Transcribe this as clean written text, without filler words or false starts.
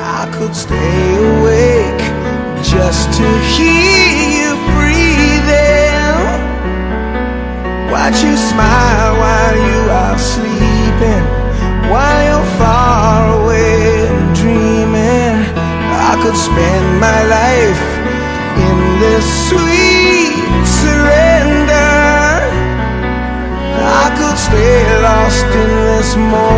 I could stay awake just to hear you breathing, watch you smile while you are sleeping, while you're far away and dreaming. I could spend my life in this sweet surrender. I could stay lost in this moment